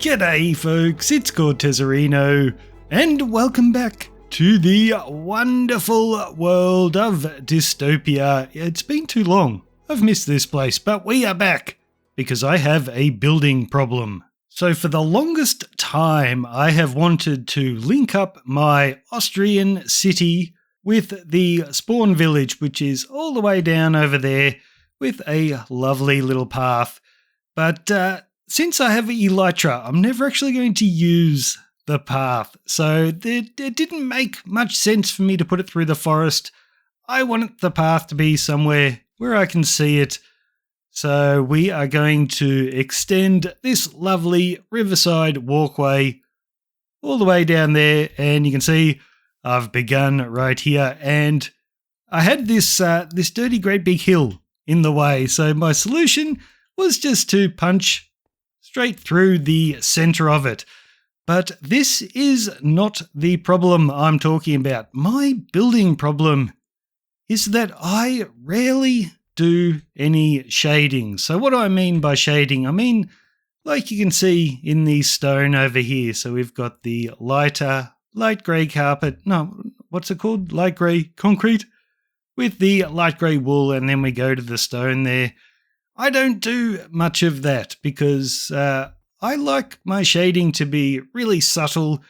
G'day folks, it's Cortezerino, and welcome back to the Wonderful World of Dystopia. It's been too long, I've missed this place, but we are back because I have a building problem. So for the longest time, I have wanted to link up my Austrian city with the spawn village, which is all the way down over there with a lovely little path. But since I have Elytra, I'm never actually going to use the path. So it didn't make much sense for me to put it through the forest. I wanted the path to be somewhere where I can see it. So we are going to extend this lovely riverside walkway all the way down there. And you can see I've begun right here. And I had this dirty great big hill in the way. So my solution was just to punch straight through the center of it. But this is not the problem I'm talking about. My building problem is that I rarely do any shading. So what do I mean by shading? I mean, like you can see in the stone over here. So we've got the light grey carpet. No, what's it called? Light grey concrete with the light grey wool. And then we go to the stone there. I don't do much of that because I like my shading to be really subtle,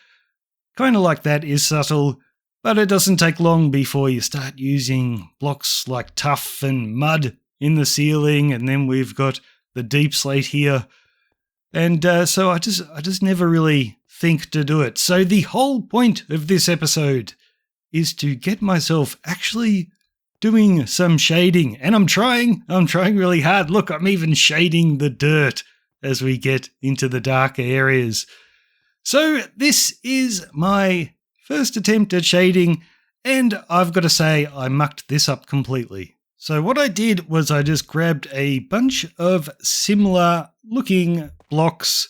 kind of like that is subtle, but it doesn't take long before you start using blocks like tuff and mud in the ceiling, and then we've got the deep slate here, and so I just never really think to do it. So the whole point of this episode is to get myself actually doing some shading, and I'm trying really hard. Look, I'm even shading the dirt as we get into the darker areas. So this is my first attempt at shading, and I've got to say I mucked this up completely. So what I did was I just grabbed a bunch of similar looking blocks,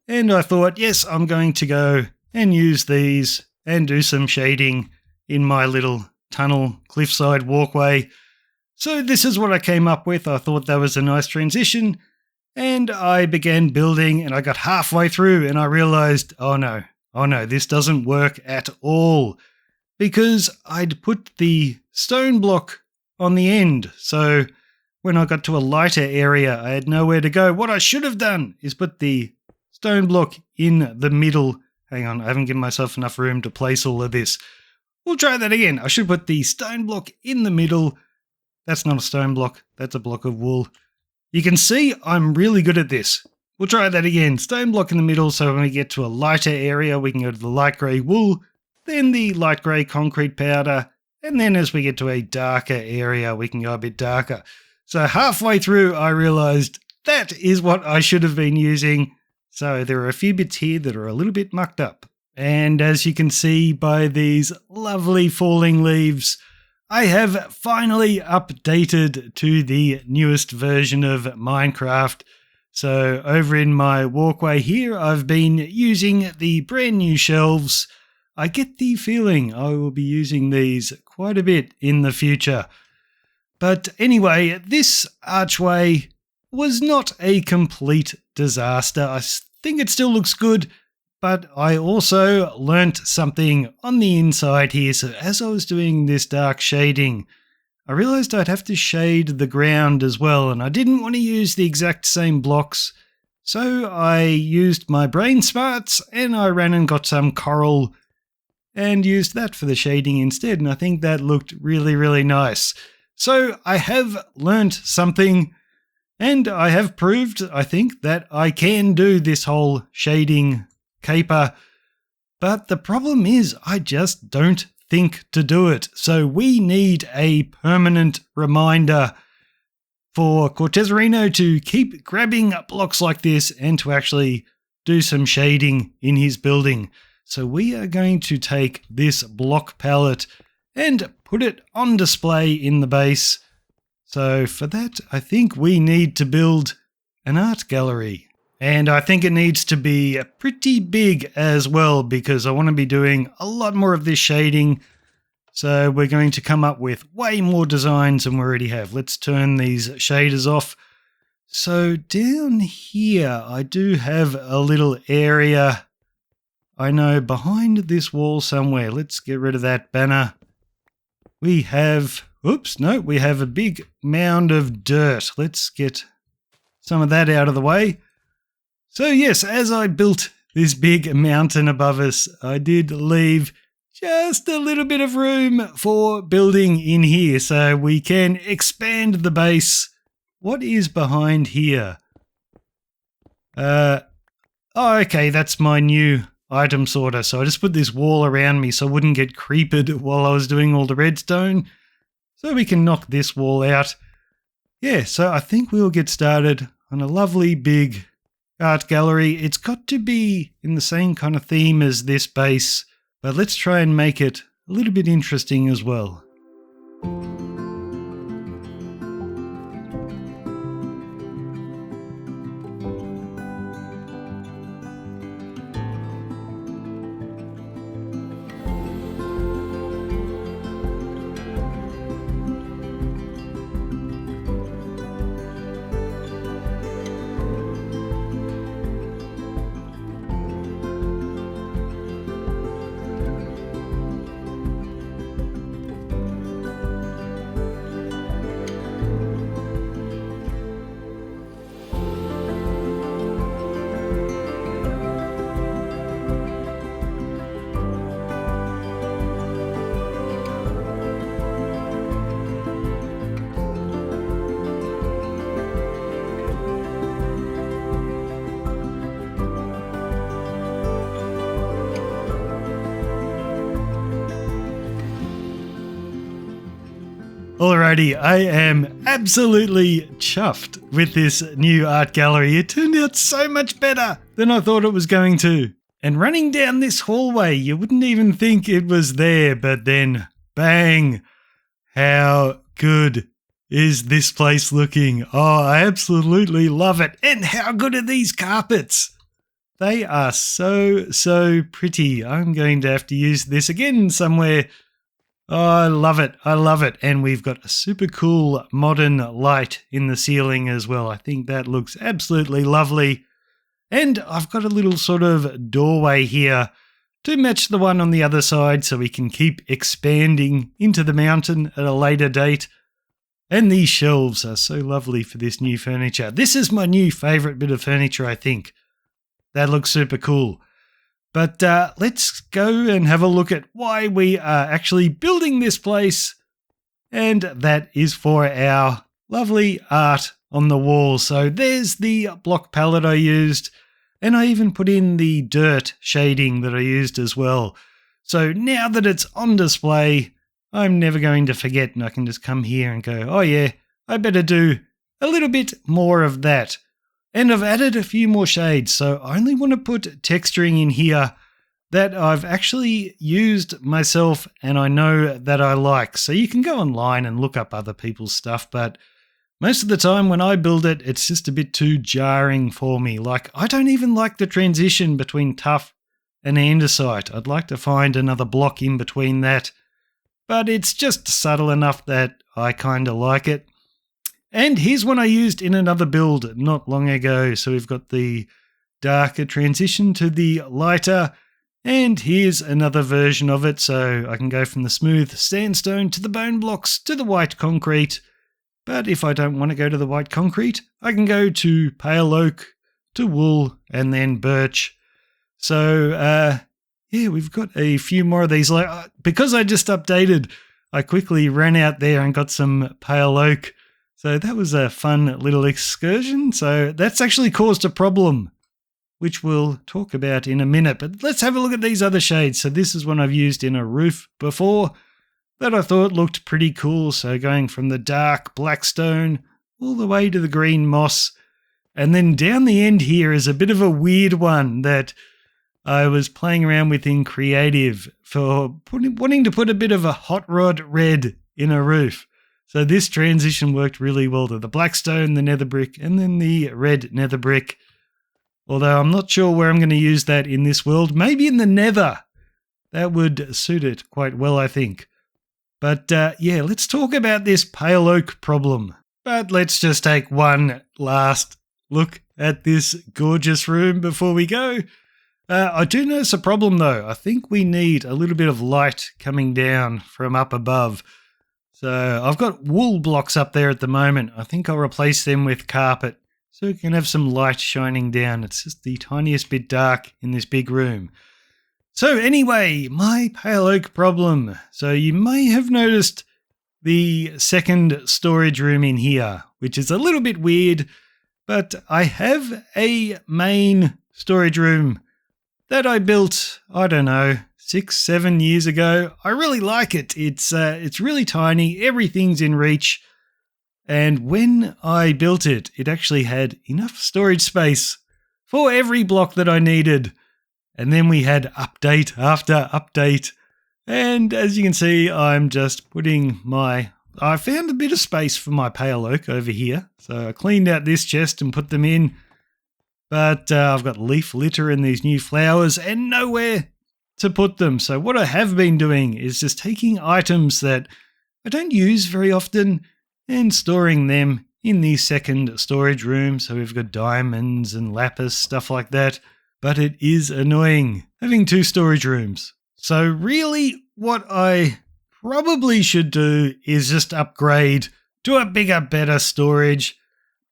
and I thought, yes, I'm going to go and use these and do some shading in my little tunnel cliffside walkway. So this is what I came up with. I thought that was a nice transition, and I began building, and I got halfway through and I realized, oh no, this doesn't work at all, because I'd put the stone block on the end. So when I got to a lighter area, I had nowhere to go. What I should have done is put the stone block in the middle. Hang on, I haven't given myself enough room to place all of this. We'll try that again. I should put the stone block in the middle. That's not a stone block. That's a block of wool. You can see I'm really good at this. We'll try that again. Stone block in the middle, so when we get to a lighter area, we can go to the light grey wool, then the light grey concrete powder, and then as we get to a darker area, we can go a bit darker. So halfway through, I realised that is what I should have been using. So there are a few bits here that are a little bit mucked up. And as you can see by these lovely falling leaves, I have finally updated to the newest version of Minecraft. So over in my walkway here, I've been using the brand new shelves. I get the feeling I will be using these quite a bit in the future. But anyway, this archway was not a complete disaster. I think it still looks good. But I also learnt something on the inside here. So as I was doing this dark shading, I realised I'd have to shade the ground as well. And I didn't want to use the exact same blocks. So I used my brain smarts and I ran and got some coral and used that for the shading instead. And I think that looked really, really nice. So I have learnt something, and I have proved, I think, that I can do this whole shading caper, but the problem is I just don't think to do it. So we need a permanent reminder for Cortezerino to keep grabbing blocks like this and to actually do some shading in his building. So we are going to take this block palette and put it on display in the base. So for that, I think we need to build an art gallery. And I think it needs to be pretty big as well, because I want to be doing a lot more of this shading. So we're going to come up with way more designs than we already have. Let's turn these shaders off. So down here, I do have a little area, I know, behind this wall somewhere. Let's get rid of that banner. We have, we have a big mound of dirt. Let's get some of that out of the way. So yes, as I built this big mountain above us, I did leave just a little bit of room for building in here so we can expand the base. What is behind here? Okay, that's my new item sorter. So I just put this wall around me so I wouldn't get creeped while I was doing all the redstone. So we can knock this wall out. Yeah, so I think we'll get started on a lovely big art gallery. It's got to be in the same kind of theme as this base, but let's try and make it a little bit interesting as well. Alrighty, I am absolutely chuffed with this new art gallery. It turned out so much better than I thought it was going to. And running down this hallway, you wouldn't even think it was there, but then bang! How good is this place looking? Oh, I absolutely love it. And how good are these carpets? They are so pretty. I'm going to have to use this again somewhere. Oh, I love it. I love it. And we've got a super cool modern light in the ceiling as well. I think that looks absolutely lovely. And I've got a little sort of doorway here to match the one on the other side so we can keep expanding into the mountain at a later date. And these shelves are so lovely for this new furniture. This is my new favorite bit of furniture, I think. That looks super cool. But let's go and have a look at why we are actually building this place. And that is for our lovely art on the wall. So there's the block palette I used. And I even put in the dirt shading that I used as well. So now that it's on display, I'm never going to forget. And I can just come here and go, oh yeah, I better do a little bit more of that. And I've added a few more shades, so I only want to put texturing in here that I've actually used myself and I know that I like. So you can go online and look up other people's stuff, but most of the time when I build it, it's just a bit too jarring for me. Like, I don't even like the transition between tough and andesite. I'd like to find another block in between that, but it's just subtle enough that I kind of like it. And here's one I used in another build not long ago. So we've got the darker transition to the lighter. And here's another version of it. So I can go from the smooth sandstone to the bone blocks to the white concrete. But if I don't want to go to the white concrete, I can go to pale oak, to wool, and then birch. So yeah, we've got a few more of these. Like, because I just updated, I quickly ran out there and got some pale oak. So that was a fun little excursion. So that's actually caused a problem, which we'll talk about in a minute. But let's have a look at these other shades. So this is one I've used in a roof before that I thought looked pretty cool. So going from the dark black stone all the way to the green moss. And then down the end here is a bit of a weird one that I was playing around with in creative for wanting to put a bit of a hot rod red in a roof. So this transition worked really well to the black stone, the nether brick, and then the red nether brick. Although I'm not sure where I'm going to use that in this world. Maybe in the nether. That would suit it quite well, I think. But yeah, let's talk about this pale oak problem. But let's just take one last look at this gorgeous room before we go. I do notice a problem though. I think we need a little bit of light coming down from up above. So I've got wool blocks up there at the moment. I think I'll replace them with carpet so we can have some light shining down. It's just the tiniest bit dark in this big room. So anyway, my pale oak problem. So you may have noticed the second storage room in here, which is a little bit weird, but I have a main storage room that I built, I don't know, 6-7 years ago. I really like it. It's really tiny. Everything's in reach. And when I built it, it actually had enough storage space for every block that I needed. And then we had update after update. And as you can see, I'm just putting I found a bit of space for my pale oak over here. So I cleaned out this chest and put them in. But I've got leaf litter and these new flowers and nowhere to put them. So what I have been doing is just taking items that I don't use very often and storing them in the second storage room. So we've got diamonds and lapis, stuff like that. But it is annoying having 2 storage rooms. So really what I probably should do is just upgrade to a bigger, better storage.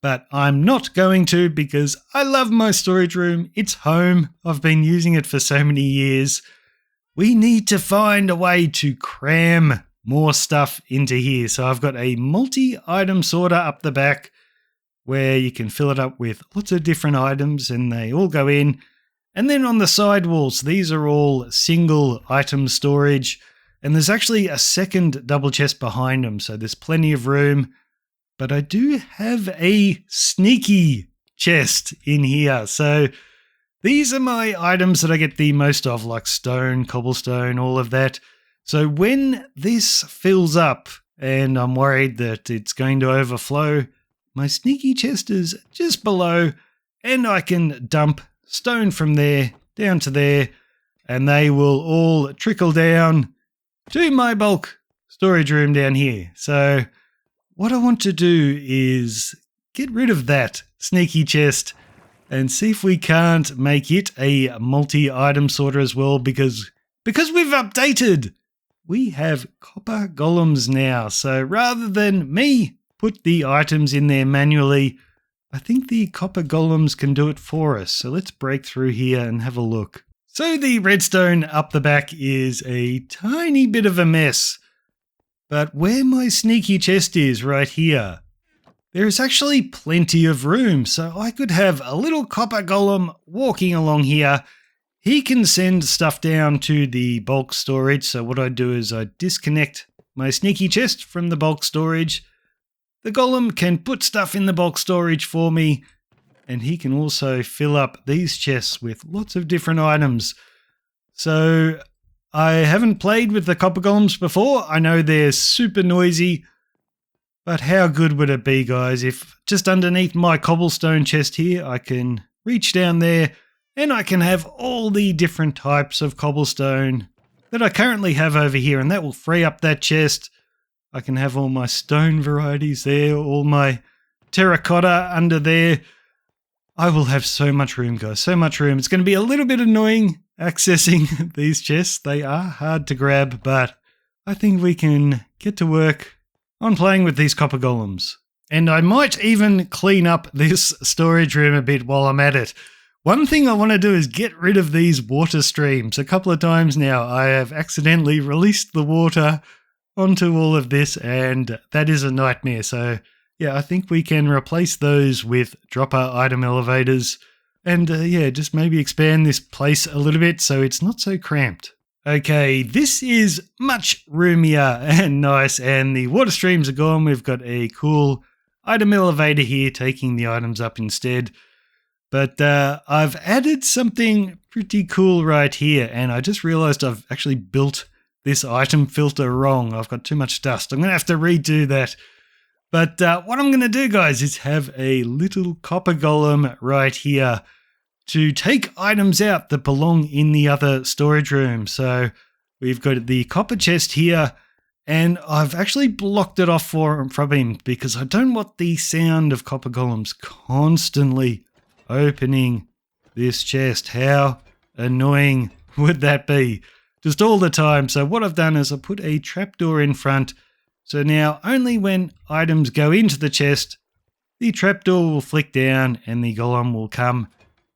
But I'm not going to because I love my storage room. It's home. I've been using it for so many years. We need to find a way to cram more stuff into here. So I've got a multi-item sorter up the back where you can fill it up with lots of different items and they all go in. And then on the side walls, these are all single item storage. And there's actually a second double chest behind them. So there's plenty of room. But I do have a sneaky chest in here. So these are my items that I get the most of, like stone, cobblestone, all of that. So when this fills up and I'm worried that it's going to overflow, my sneaky chest is just below and I can dump stone from there down to there and they will all trickle down to my bulk storage room down here. So what I want to do is get rid of that sneaky chest and see if we can't make it a multi-item sorter as well because we've updated. We have copper golems now. So rather than me put the items in there manually, I think the copper golems can do it for us. So let's break through here and have a look. So the redstone up the back is a tiny bit of a mess. But where my sneaky chest is right here, there is actually plenty of room. So I could have a little copper golem walking along here. He can send stuff down to the bulk storage. So what I do is I disconnect my sneaky chest from the bulk storage. The golem can put stuff in the bulk storage for me. And he can also fill up these chests with lots of different items. So I haven't played with the copper golems before. I know they're super noisy, but how good would it be, guys, if just underneath my cobblestone chest here, I can reach down there and I can have all the different types of cobblestone that I currently have over here, and that will free up that chest. I can have all my stone varieties there, all my terracotta under there. I will have so much room, guys, so much room. It's going to be a little bit annoying accessing these chests. They are hard to grab, but I think we can get to work on playing with these copper golems. And I might even clean up this storage room a bit while I'm at it. One thing I want to do is get rid of these water streams. A couple of times now I have accidentally released the water onto all of this, and that is a nightmare. So yeah, I think we can replace those with dropper item elevators and just maybe expand this place a little bit so it's not so cramped. Okay, this is much roomier and nice, and the water streams are gone. We've got a cool item elevator here taking the items up instead. But I've added something pretty cool right here, and I just realized I've actually built this item filter wrong. I've got too much dust. I'm going to have to redo that. But what I'm going to do, guys, is have a little copper golem right here to take items out that belong in the other storage room. So we've got the copper chest here, And I've actually blocked it off from him because I don't want the sound of copper golems constantly opening this chest. How annoying would that be? Just all the time. So what I've done is I put a trapdoor in front. So now only when items go into the chest, the trapdoor will flick down and the golem will come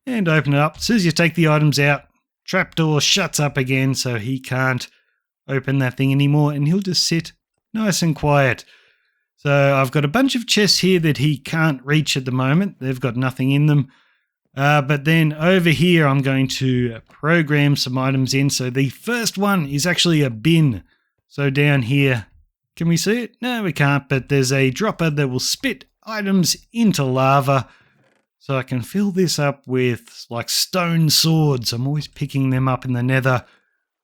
and open it up. As soon as you take the items out, trapdoor shuts up again so he can't open that thing anymore and he'll just sit nice and quiet. So I've got a bunch of chests here that he can't reach at the moment. They've got nothing in them. But then over here I'm going to program some items in. So the first one is actually a bin. So down here, can we see it? No, we can't, but there's a dropper that will spit items into lava. So I can fill this up with like stone swords. I'm always picking them up in the nether.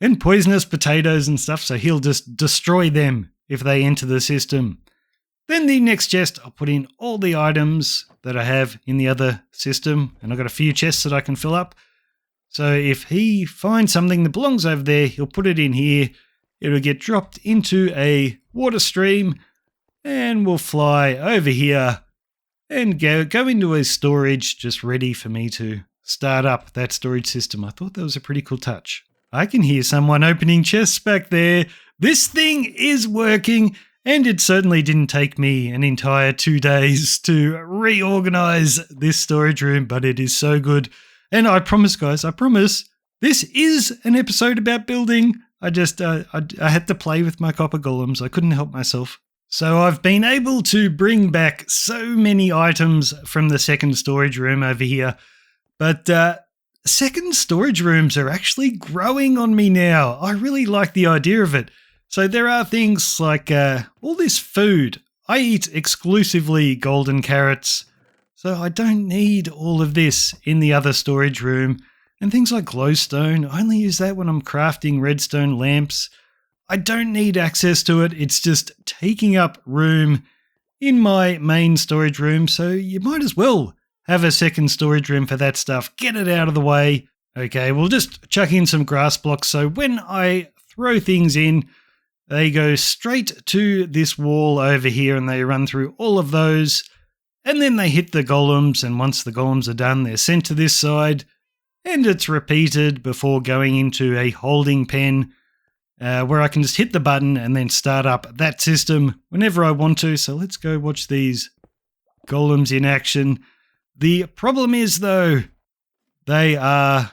And poisonous potatoes and stuff, so he'll just destroy them if they enter the system. Then the next chest, I'll put in all the items that I have in the other system, and I've got a few chests that I can fill up. So if he finds something that belongs over there, he'll put it in here. It'll get dropped into a water stream, and we'll fly over here and go into a storage just ready for me to start up that storage system. I thought that was a pretty cool touch. I can hear someone opening chests back there. This thing is working, and it certainly didn't take me an entire 2 days to reorganize this storage room, but it is so good. And I promise, guys, I promise, this is an episode about building. I had to play with my copper golems. I couldn't help myself. So I've been able to bring back so many items from the second storage room over here, but second storage rooms are actually growing on me now. I really like the idea of it. So there are things like all this food. I eat exclusively golden carrots, so I don't need all of this in the other storage room. And things like glowstone, I only use that when I'm crafting redstone lamps. I don't need access to it. It's just taking up room in my main storage room, so you might as well have a second storage room for that stuff. Get it out of the way. Okay, we'll just chuck in some grass blocks. So when I throw things in, they go straight to this wall over here and they run through all of those. And then they hit the golems. And once the golems are done, they're sent to this side. And it's repeated before going into a holding pen where I can just hit the button and then start up that system whenever I want to. So let's go watch these golems in action. The problem is, though, they are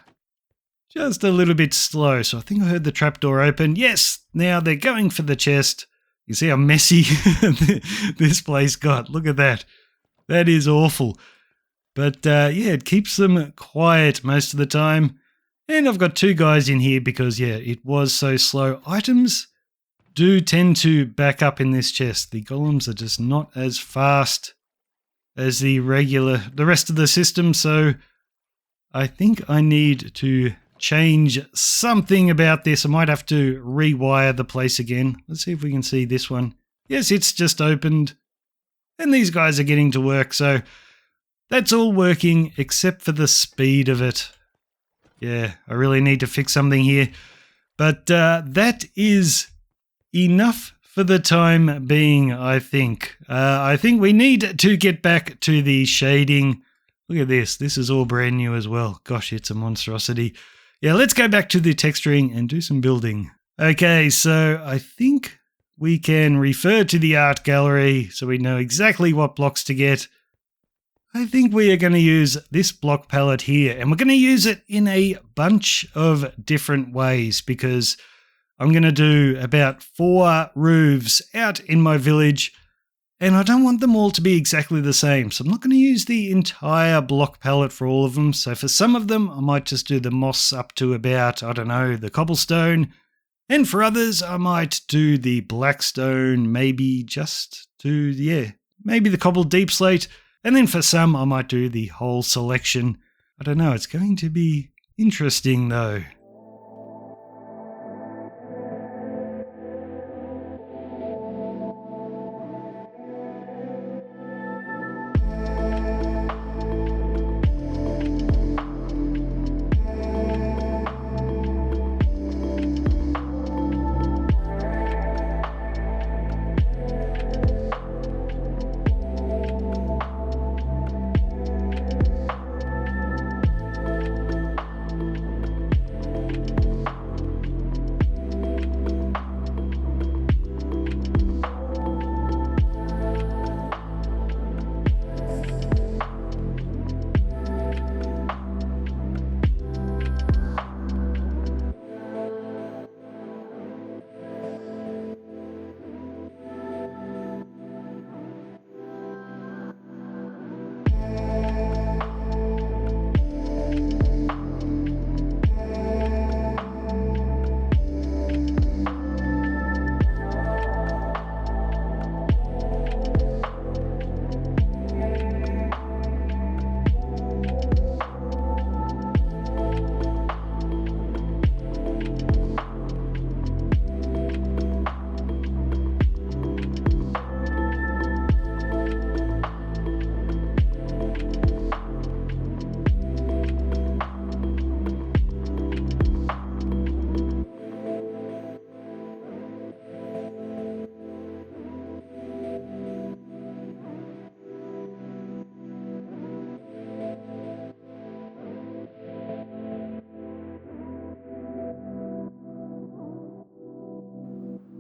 just a little bit slow. So I think I heard the trapdoor open. Yes, now they're going for the chest. You see how messy this place got. Look at that. That is awful. But yeah, it keeps them quiet most of the time. And I've got 2 guys in here because, yeah, it was so slow. Items do tend to back up in this chest. The golems are just not as fast as the rest of the system, so I think I need to change something about this. I might have to rewire the place again. Let's see if we can see this one. Yes, it's just opened, and these guys are getting to work, so that's all working except for the speed of it. Yeah, I really need to fix something here, but that is enough for the time being, I think. I think we need to get back to the shading. Look at this. This is all brand new as well. Gosh, it's a monstrosity. Yeah, let's go back to the texturing and do some building. Okay, so I think we can refer to the art gallery so we know exactly what blocks to get. I think we are going to use this block palette here, and we're going to use it in a bunch of different ways because I'm going to do about 4 roofs out in my village, and I don't want them all to be exactly the same. So I'm not going to use the entire block palette for all of them. So for some of them, I might just do the moss up to about, I don't know, the cobblestone. And for others, I might do the blackstone, maybe just do, yeah, maybe the cobbled deep slate. And then for some, I might do the whole selection. I don't know, it's going to be interesting though.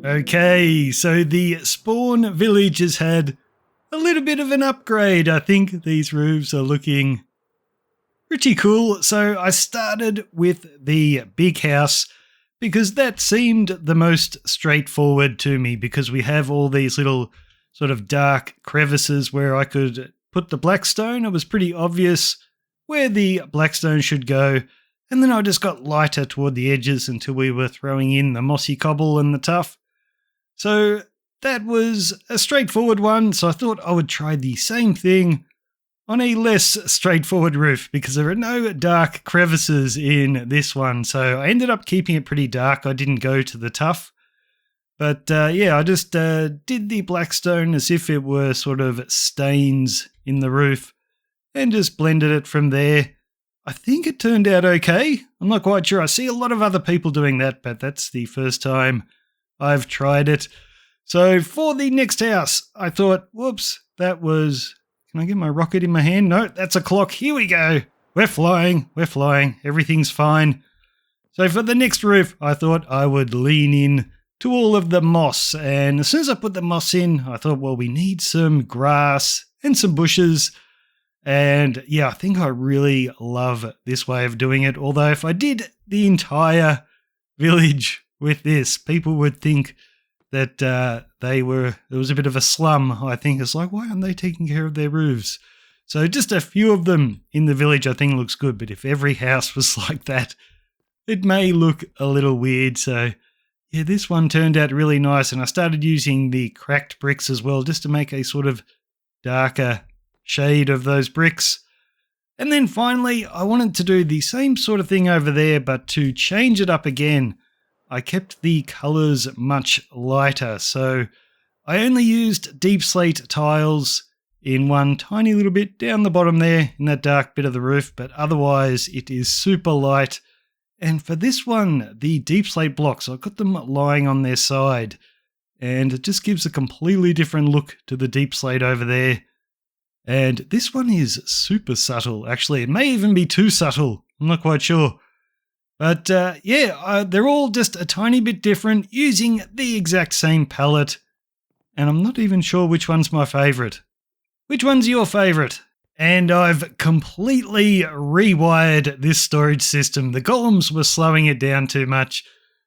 Okay, so the spawn village has had a little bit of an upgrade. I think these roofs are looking pretty cool. So I started with the big house because that seemed the most straightforward to me, because we have all these little sort of dark crevices where I could put the blackstone. It was pretty obvious where the blackstone should go. And then I just got lighter toward the edges until we were throwing in the mossy cobble and the tuff. So that was a straightforward one, so I thought I would try the same thing on a less straightforward roof, because there are no dark crevices in this one. So I ended up keeping it pretty dark. I didn't go to the tuff. But I just did the blackstone as if it were sort of stains in the roof and just blended it from there. I think it turned out okay. I'm not quite sure. I see a lot of other people doing that, but that's the first time I've tried it. So for the next house, I thought, whoops, that was... Can I get my rocket in my hand? No, that's a clock. Here we go. We're flying. Everything's fine. So for the next roof, I thought I would lean in to all of the moss. And as soon as I put the moss in, I thought, well, we need some grass and some bushes. And yeah, I think I really love this way of doing it. Although if I did the entire village with this, people would think that there was a bit of a slum. I think it's like, why aren't they taking care of their roofs? So just a few of them in the village I think looks good, but if every house was like that, it may look a little weird. So yeah, this one turned out really nice, and I started using the cracked bricks as well, just to make a sort of darker shade of those bricks. And then finally, I wanted to do the same sort of thing over there, but to change it up again, I kept the colours much lighter. So I only used deep slate tiles in one tiny little bit down the bottom there in that dark bit of the roof, but otherwise it is super light. And for this one, the deep slate blocks, I've got them lying on their side, and it just gives a completely different look to the deep slate over there. And this one is super subtle, actually. It may even be too subtle. I'm not quite sure. But they're all just a tiny bit different, using the exact same palette. And I'm not even sure which one's my favourite. Which one's your favourite? And I've completely rewired this storage system. The golems were slowing it down too much.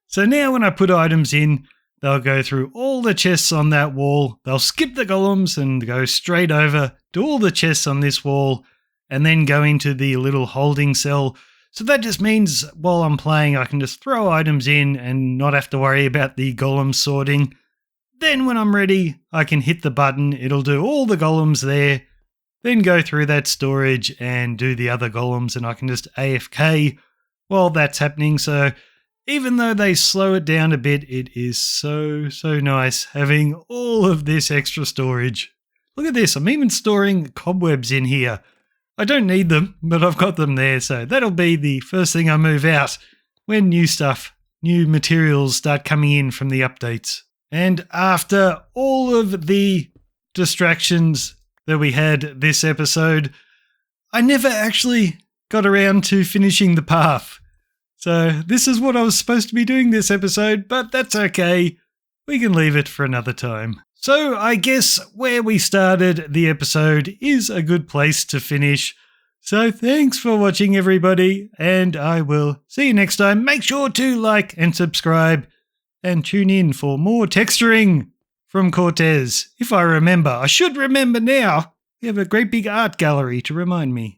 So now when I put items in, they'll go through all the chests on that wall. They'll skip the golems and go straight over to all the chests on this wall, and then go into the little holding cell. So that just means while I'm playing, I can just throw items in and not have to worry about the golem sorting. Then when I'm ready, I can hit the button. It'll do all the golems there, then go through that storage and do the other golems, and I can just AFK while that's happening. So even though they slow it down a bit, it is so nice having all of this extra storage. Look at this. I'm even storing cobwebs in here. I don't need them, but I've got them there. So that'll be the first thing I move out when new materials start coming in from the updates. And after all of the distractions that we had this episode, I never actually got around to finishing the path. So this is what I was supposed to be doing this episode, but that's okay. We can leave it for another time. So I guess where we started the episode is a good place to finish. So thanks for watching, everybody, and I will see you next time. Make sure to like and subscribe and tune in for more texturing from Cortez. If I remember, I should remember now. We have a great big art gallery to remind me.